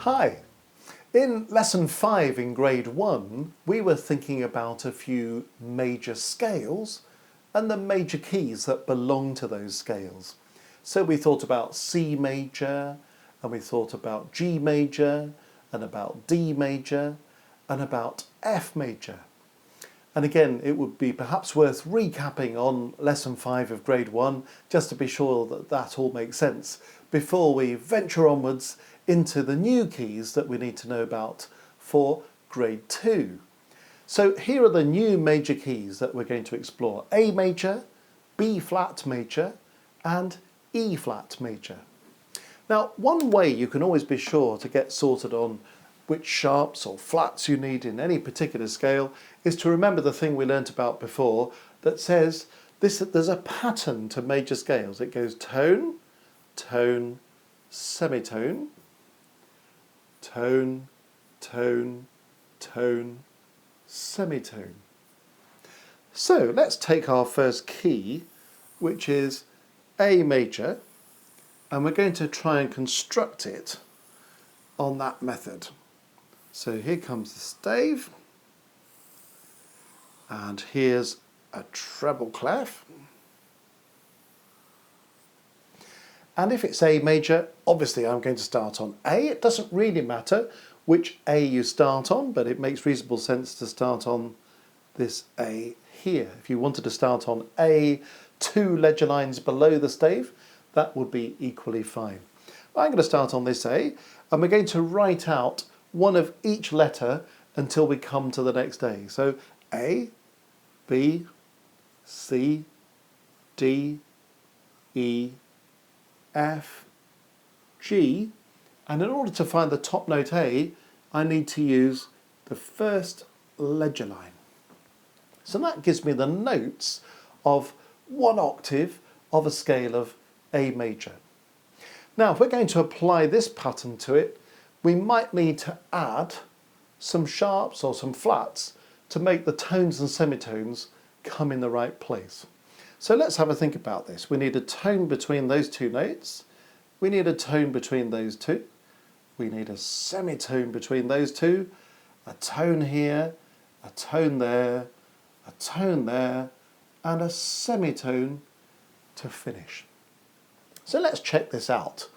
Hi! In lesson 5 in grade 1, we were thinking about a few major scales and the major keys that belong to those scales. So we thought about C major, and we thought about G major, and about D major, and about F major. And again, it would be perhaps worth recapping on lesson 5 of grade 1, just to be sure that that all makes sense, before we venture onwards into the new keys that we need to know about for grade 2. So here are the new major keys that we're going to explore: A major, B flat major, and E flat major. Now, one way you can always be sure to get sorted on which sharps or flats you need in any particular scale is to remember the thing we learnt about before that says there's a pattern to major scales. It goes tone, tone, semitone, tone, tone, tone, semitone. So let's take our first key, which is A major, and we're going to try and construct it on that method. So here comes the stave, and here's a treble clef. And if it's A major, obviously I'm going to start on A. It doesn't really matter which A you start on, but it makes reasonable sense to start on this A here. If you wanted to start on A 2 ledger lines below the stave, that would be equally fine. I'm going to start on this A, and we're going to write out one of each letter until we come to the next A. So A, B, C, D, E, F, G, and in order to find the top note A, I need to use the first ledger line. So that gives me the notes of one octave of a scale of A major. Now, if we're going to apply this pattern to it, we might need to add some sharps or some flats to make the tones and semitones come in the right place. So let's have a think about this. We need a tone between those two notes. We need a tone between those two. We need a semitone between those two. A tone here, a tone there, a tone there, and a semitone to finish. So let's check this out.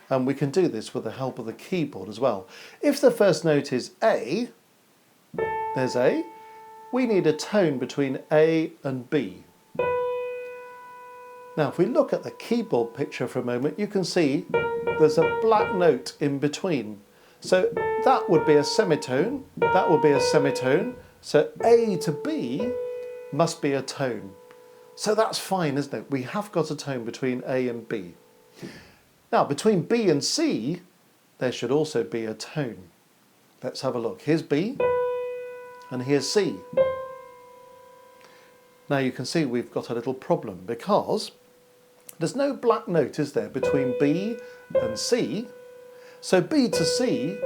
And we can do this with the help of the keyboard as well. If the first note is A, there's A, we need a tone between A and B. Now, if we look at the keyboard picture for a moment, you can see there's a black note in between. So that would be a semitone, that would be a semitone. So A to B must be a tone. So that's fine, isn't it? We have got a tone between A and B. Now, between B and C, there should also be a tone. Let's have a look. Here's B, and here's C. Now you can see we've got a little problem because there's no black note, is there, between B and C? So B to C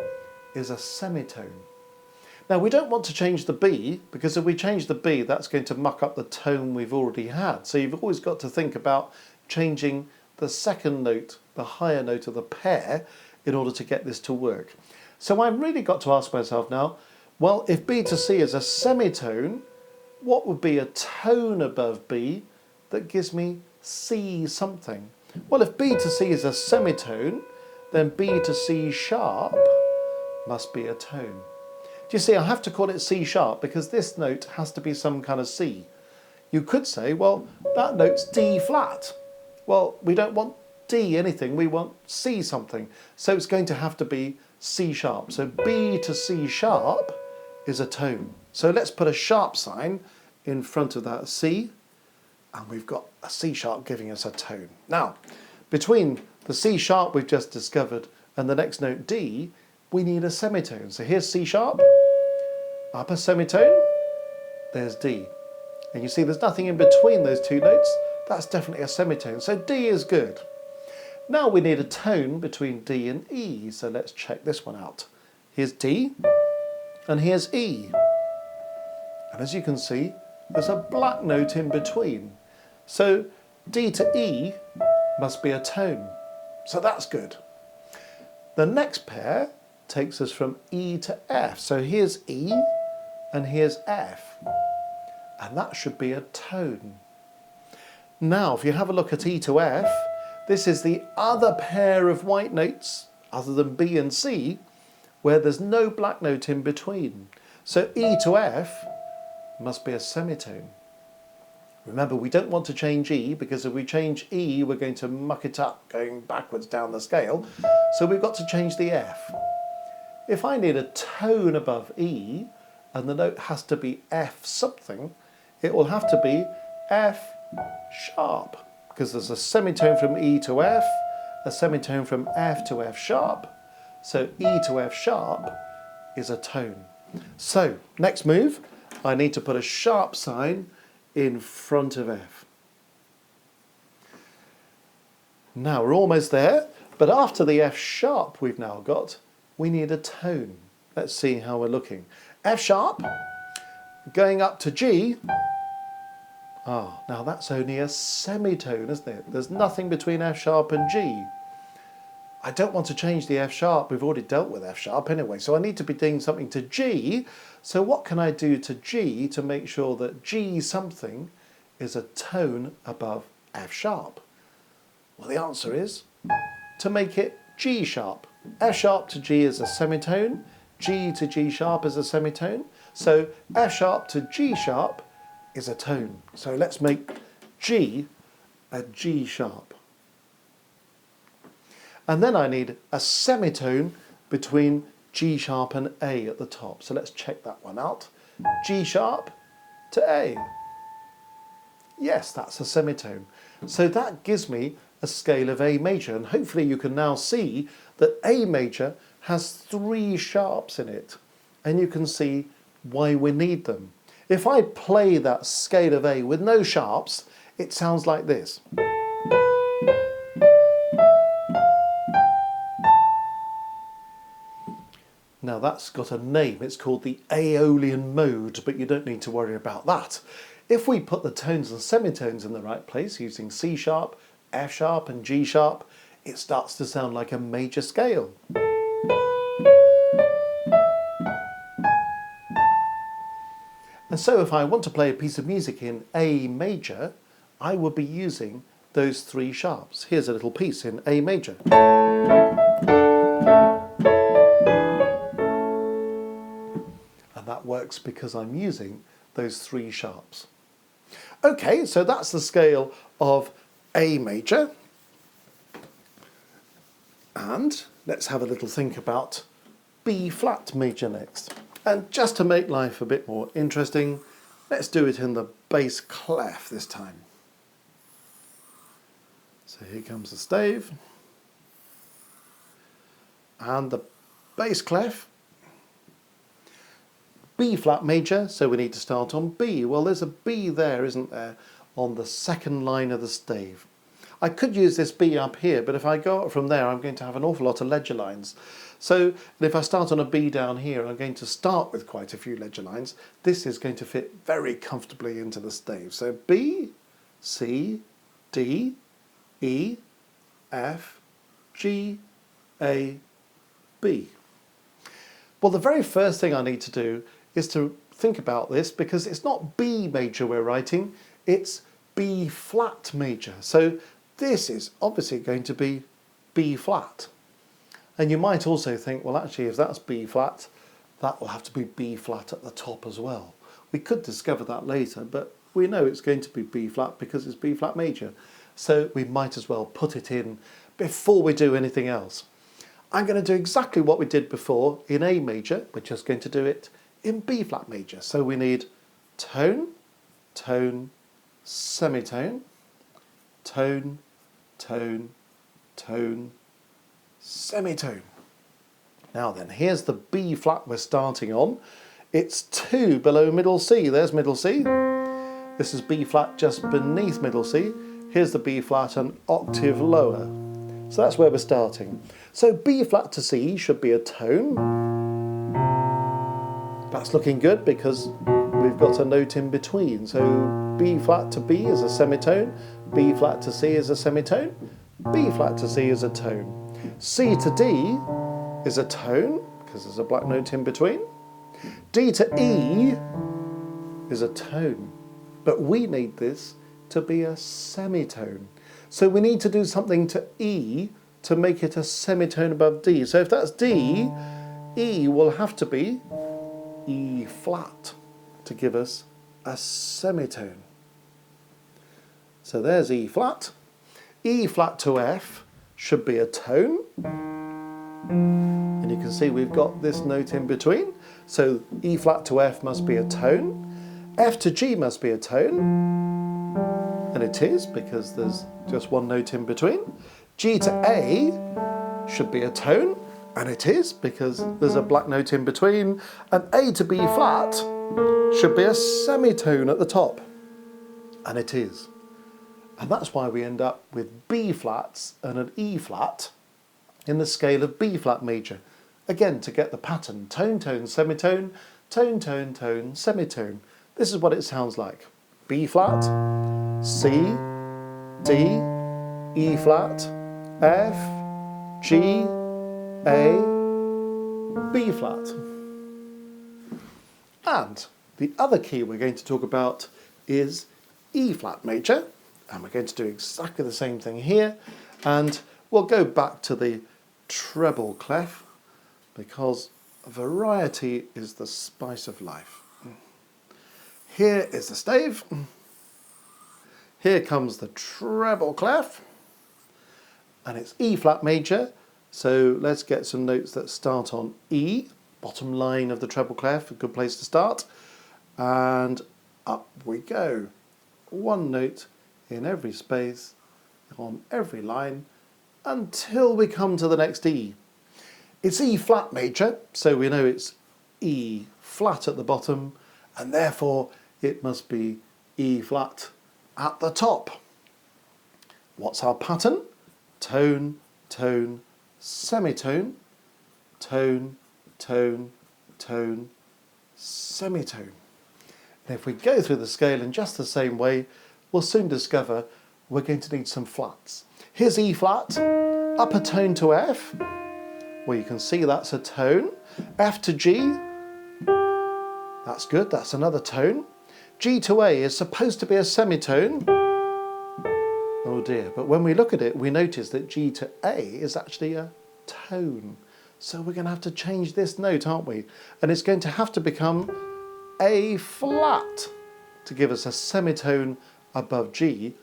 is a semitone. Now we don't want to change the B, because if we change the B, that's going to muck up the tone we've already had. So you've always got to think about changing the second note, the higher note of the pair, in order to get this to work. So I've really got to ask myself now, well, if B to C is a semitone, what would be a tone above B that gives me C something? Well, if B to C is a semitone, then B to C sharp must be a tone. Do you see, I have to call it C sharp because this note has to be some kind of C. You could say, well, that note's D flat. Well, we don't want D anything, we want C something. So it's going to have to be C sharp. So B to C sharp is a tone. So let's put a sharp sign in front of that C, and we've got a C sharp giving us a tone. Now, between the C sharp we've just discovered and the next note D, we need a semitone. So here's C sharp, upper semitone, there's D. And you see there's nothing in between those two notes. That's definitely a semitone. So D is good. Now we need a tone between D and E. So let's check this one out. Here's D, and here's E. And as you can see, there's a black note in between. So D to E must be a tone. So that's good. The next pair, takes us from E to F. So here's E and here's F. And that should be a tone. Now, if you have a look at E to F, this is the other pair of white notes, other than B and C, where there's no black note in between. So E to F must be a semitone. Remember, we don't want to change E, because if we change E, we're going to muck it up, going backwards down the scale. So we've got to change the F. If I need a tone above E, and the note has to be F something, it will have to be F sharp, because there's a semitone from E to F, a semitone from F to F sharp. So E to F sharp is a tone. So, next move, I need to put a sharp sign in front of F. Now we're almost there, but after the F sharp we've now got, we need a tone. Let's see how we're looking. F sharp, going up to G. Now that's only a semitone, isn't it? There's nothing between F sharp and G. I don't want to change the F sharp. We've already dealt with F sharp anyway, so I need to be doing something to G. So what can I do to G to make sure that G something is a tone above F sharp? Well, the answer is to make it G sharp. F sharp to G is a semitone, G to G sharp is a semitone, so F sharp to G sharp is a tone. So let's make G a G sharp. And then I need a semitone between G sharp and A at the top. So let's check that one out. G sharp to A. Yes, that's a semitone. So that gives me a scale of A major, and hopefully you can now see that A major has 3 sharps in it, and you can see why we need them. If I play that scale of A with no sharps, it sounds like this. Now that's got a name, it's called the Aeolian mode, but you don't need to worry about that. If we put the tones and semitones in the right place using C sharp, F sharp and G sharp, it starts to sound like a major scale. And so if I want to play a piece of music in A major, I will be using those 3 sharps. Here's a little piece in A major. And that works because I'm using those 3 sharps. Okay, so that's the scale of A major. And let's have a little think about B flat major next. And just to make life a bit more interesting, let's do it in the bass clef this time. So here comes the stave. And the bass clef. B flat major, so we need to start on B. Well, there's a B there, isn't there, on the 2nd line of the stave. I could use this B up here, but if I go up from there, I'm going to have an awful lot of ledger lines. So if I start on a B down here, I'm going to start with quite a few ledger lines. This is going to fit very comfortably into the stave. So B, C, D, E, F, G, A, B. Well, the very first thing I need to do is to think about this, because it's not B major we're writing, it's B flat major. So this is obviously going to be B flat. And you might also think, well, actually, if that's B flat, that will have to be B flat at the top as well. We could discover that later, but we know it's going to be B flat because it's B flat major. So we might as well put it in before we do anything else. I'm going to do exactly what we did before in A major. We're just going to do it in B flat major. So we need tone, tone, semitone, tone, tone, tone, semitone. Now then, here's the B flat we're starting on. It's 2 below middle C. There's middle C. This is B flat just beneath middle C. Here's the B flat an octave lower. So that's where we're starting. So B flat to C should be a tone. That's looking good because we've got a note in between. So B flat to B is a semitone, B flat to C is a semitone, B flat to C is a tone. C to D is a tone, because there's a black note in between. D to E is a tone, but we need this to be a semitone. So we need to do something to E to make it a semitone above D. So if that's D, E will have to be E flat to give us a semitone. So there's E flat. E flat to F should be a tone. And you can see we've got this note in between. So E flat to F must be a tone. F to G must be a tone. And it is, because there's just one note in between. G to A should be a tone. And it is, because there's a black note in between. And A to B flat should be a semitone at the top. And it is. And that's why we end up with B flats and an E flat in the scale of B flat major. Again, to get the pattern, tone, tone, semitone, tone, tone, tone, semitone. This is what it sounds like. B flat, C, D, E flat, F, G, A, B flat. And the other key we're going to talk about is E flat major. And we're going to do exactly the same thing here. And we'll go back to the treble clef, because variety is the spice of life. Here is the stave. Here comes the treble clef. And it's E flat major. So let's get some notes that start on E, bottom line of the treble clef, a good place to start. And up we go. One note in every space, on every line, until we come to the next E. It's E flat major, so we know it's E flat at the bottom, and therefore it must be E flat at the top. What's our pattern? Tone, tone, semitone, tone, tone, tone, semitone. And if we go through the scale in just the same way, we'll soon discover we're going to need some flats. Here's E flat, up a tone to F. Well, you can see that's a tone. F to G, that's good, that's another tone. G to A is supposed to be a semitone. Oh dear, but when we look at it, we notice that G to A is actually a tone. So we're going to have to change this note, aren't we? And it's going to have to become A flat to give us a semitone above G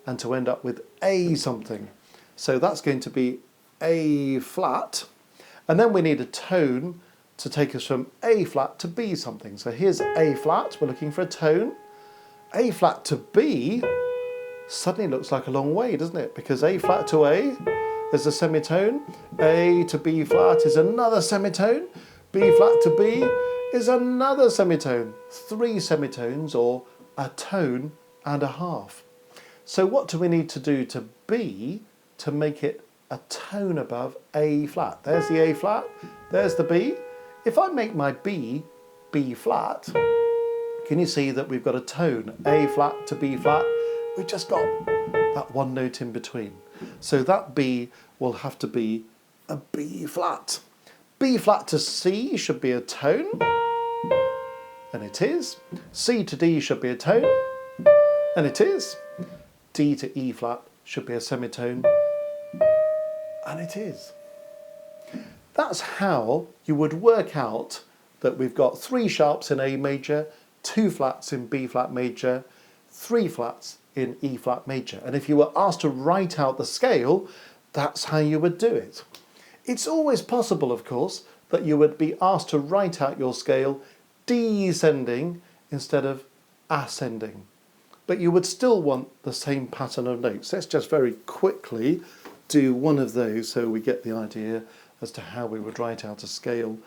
and to end up with A something. So that's going to be A flat. And then we need a tone to take us from A flat to B something. So here's A flat, we're looking for a tone. A flat to B suddenly looks like a long way, doesn't it? Because A flat to A is a semitone, A to B flat is another semitone, B flat to B is another semitone. 3 semitones, or a tone and a half. So what do we need to do to B to make it a tone above A flat? There's the A flat, there's the B. If I make my B B flat, can you see that we've got a tone, A flat to B flat? We've just got that one note in between. So that B will have to be a B flat. B flat to C should be a tone, and it is. C to D should be a tone, and it is. D to E flat should be a semitone, and it is. That's how you would work out that we've got 3 sharps in A major, 2 flats in B flat major, 3 flats in E flat major. And if you were asked to write out the scale, that's how you would do it. It's always possible, of course, that you would be asked to write out your scale descending instead of ascending. But you would still want the same pattern of notes. Let's just very quickly do one of those so we get the idea as to how we would write out a scale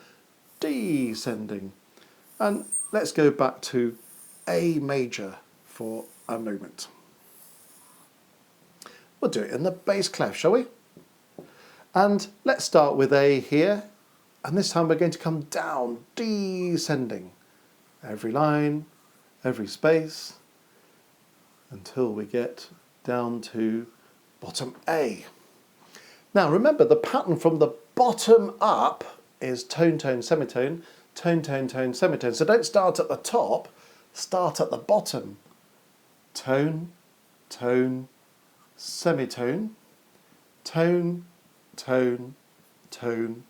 descending. And let's go back to A major for a moment. We'll do it in the bass clef, shall we? And let's start with A here, and this time we're going to come down, descending. Every line, every space, until we get down to bottom A. Now remember, the pattern from the bottom up is tone, tone, semitone, tone, tone, tone, semitone. So don't start at the top, start at the bottom. Tone, tone, semitone, tone, tone, tone,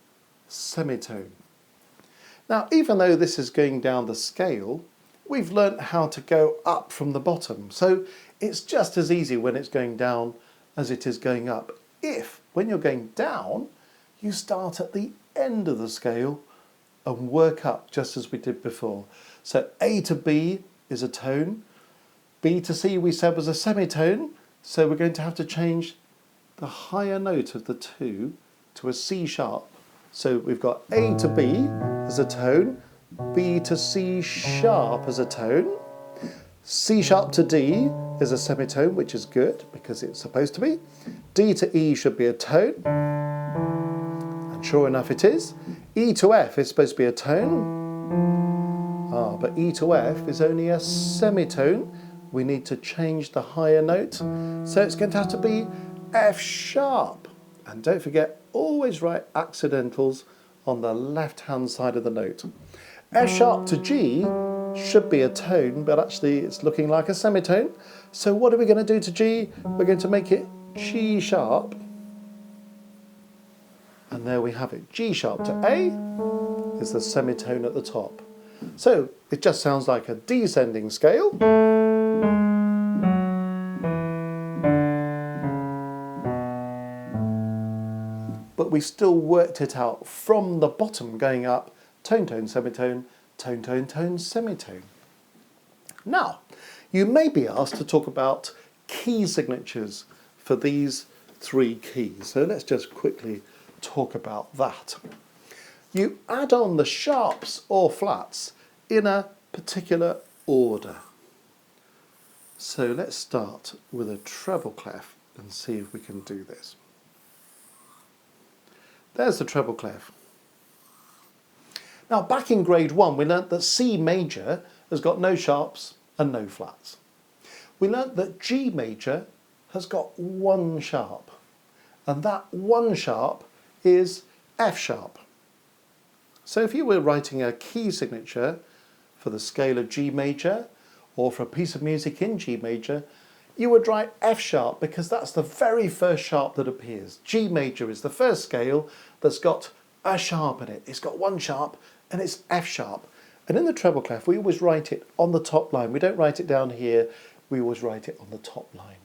semitone. Now, even though this is going down the scale, we've learnt how to go up from the bottom. So it's just as easy when it's going down as it is going up. If, when you're going down, you start at the end of the scale and work up just as we did before. So A to B is a tone. B to C we said was a semitone. So we're going to have to change the higher note of the two to a C sharp. So we've got A to B as a tone, B to C sharp as a tone, C sharp to D is a semitone, which is good because it's supposed to be. D to E should be a tone, and sure enough it is. E to F is supposed to be a tone, but E to F is only a semitone. We need to change the higher note, so it's going to have to be F sharp. And don't forget, always write accidentals on the left-hand side of the note. F sharp to G should be a tone, but actually it's looking like a semitone. So what are we going to do to G? We're going to make it G sharp. And there we have it. G sharp to A is the semitone at the top. So it just sounds like a descending scale. But we still worked it out from the bottom going up, tone, tone, semitone, tone, tone, tone, semitone. Now, you may be asked to talk about key signatures for these three keys. So let's just quickly talk about that. You add on the sharps or flats in a particular order. So let's start with a treble clef and see if we can do this. There's the treble clef. Now, back in grade 1, we learnt that C major has got no sharps and no flats. We learnt that G major has got one sharp, and that one sharp is F sharp. So if you were writing a key signature for the scale of G major, or for a piece of music in G major, you would write F sharp because that's the very first sharp that appears. G major is the first scale that's got a sharp in it. It's got one sharp and it's F sharp. And in the treble clef, we always write it on the top line. We don't write it down here, we always write it on the top line.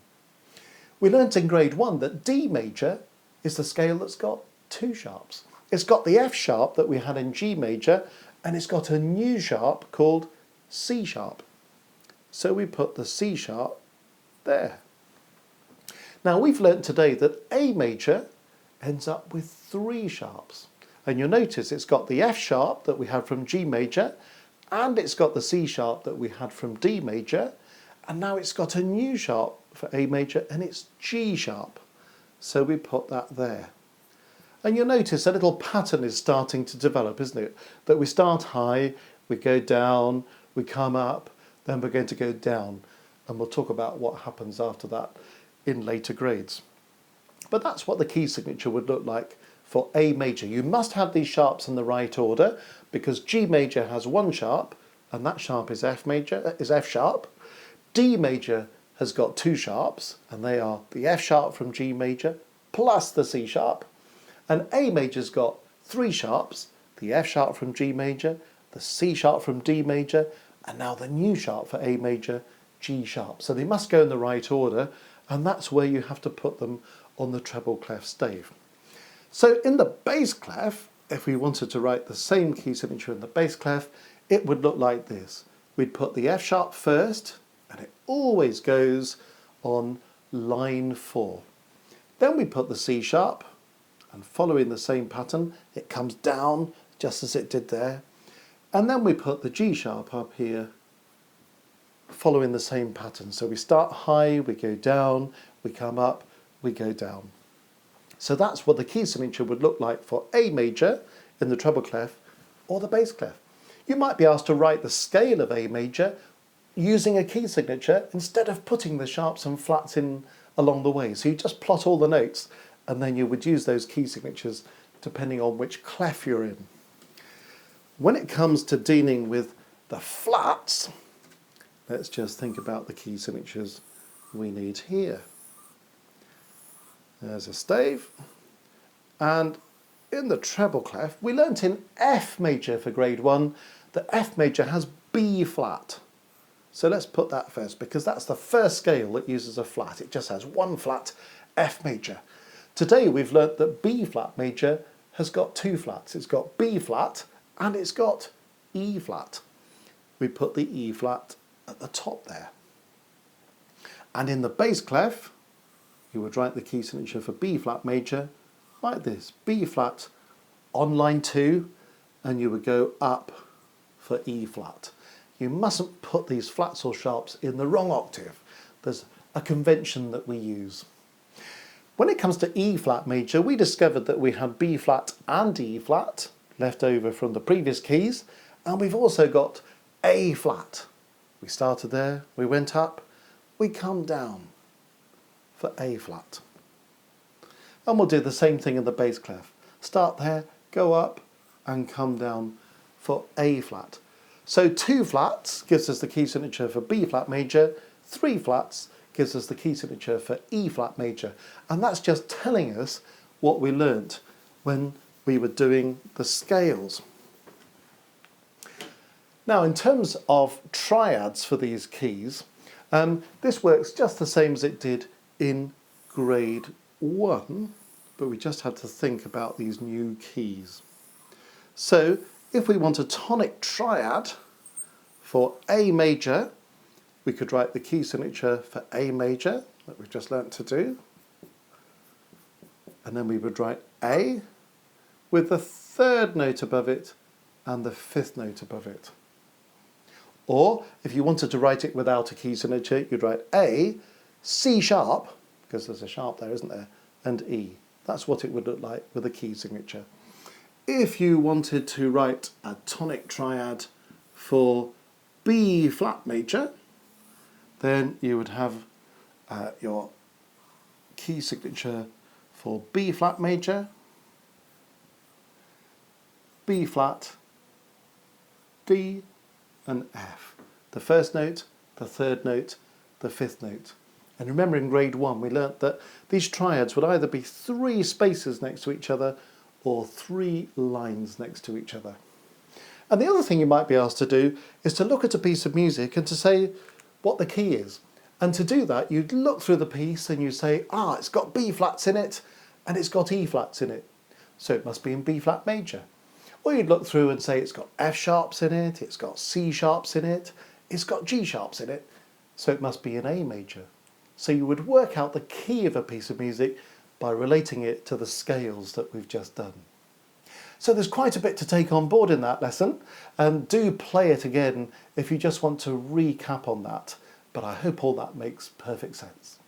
We learnt in grade 1 that D major is the scale that's got two sharps. It's got the F sharp that we had in G major, and it's got a new sharp called C sharp. So we put the C sharp there. Now we've learnt today that A major ends up with three sharps, and you'll notice it's got the F sharp that we had from G major, and it's got the C sharp that we had from D major, and now it's got a new sharp for A major and it's G sharp. So we put that there. And you'll notice a little pattern is starting to develop, isn't it? That we start high, we go down, we come up, then we're going to go down. And we'll talk about what happens after that in later grades. But that's what the key signature would look like for A major. You must have these sharps in the right order because G major has one sharp, and that sharp is F sharp. D major has got two sharps, and they are the F sharp from G major plus the C sharp. And A major's got three sharps, the F sharp from G major, the C sharp from D major, and now the new sharp for A major, G sharp. So they must go in the right order, and that's where you have to put them on the treble clef stave. So in the bass clef, if we wanted to write the same key signature in the bass clef, it would look like this. We'd put the F sharp first, and it always goes on line 4. Then we put the C sharp, and following the same pattern, it comes down just as it did there. And then we put the G sharp up here, following the same pattern. So we start high, we go down, we come up, we go down. So that's what the key signature would look like for A major in the treble clef or the bass clef. You might be asked to write the scale of A major using a key signature instead of putting the sharps and flats in along the way. So you just plot all the notes and then you would use those key signatures depending on which clef you're in. When it comes to dealing with the flats, let's just think about the key signatures we need here. There's a stave, and in the treble clef, we learnt in F major for grade 1 that F major has B flat. So let's put that first, because that's the first scale that uses a flat. It just has one flat, F major. Today we've learnt that B flat major has got two flats. It's got B flat and it's got E flat. We put the E flat at the top there. And in the bass clef, you would write the key signature for B flat major like this, B flat on line 2, and you would go up for E flat. You mustn't put these flats or sharps in the wrong octave. There's a convention that we use. When it comes to E flat major, we discovered that we had B flat and E flat left over from the previous keys, and we've also got A flat. We started there, we went up, we come down for A flat. And we'll do the same thing in the bass clef. Start there, go up and come down for A flat. So 2 flats gives us the key signature for B flat major, 3 flats gives us the key signature for E flat major. And that's just telling us what we learnt when we were doing the scales. Now, in terms of triads for these keys, this works just the same as it did in grade 1, but we just had to think about these new keys. So if we want a tonic triad for A major, we could write the key signature for A major that we've just learnt to do, and then we would write A with the 3rd note above it and the 5th note above it. Or if you wanted to write it without a key signature, you'd write A, C sharp, because there's a sharp there, isn't there, and E. That's what it would look like with a key signature. If you wanted to write a tonic triad for B flat major, then you would have your key signature for B flat major, B flat, D and F. The 1st note, the 3rd note, the 5th note. And remember in grade 1 we learnt that these triads would either be 3 spaces next to each other or 3 lines next to each other. And the other thing you might be asked to do is to look at a piece of music and to say what the key is. And to do that, you'd look through the piece and you say, it's got B flats in it and it's got E flats in it, so it must be in B flat major. Or you'd look through and say it's got F sharps in it, it's got C sharps in it, it's got G sharps in it, so it must be in A major. So you would work out the key of a piece of music by relating it to the scales that we've just done. So there's quite a bit to take on board in that lesson, and do play it again if you just want to recap on that. But I hope all that makes perfect sense.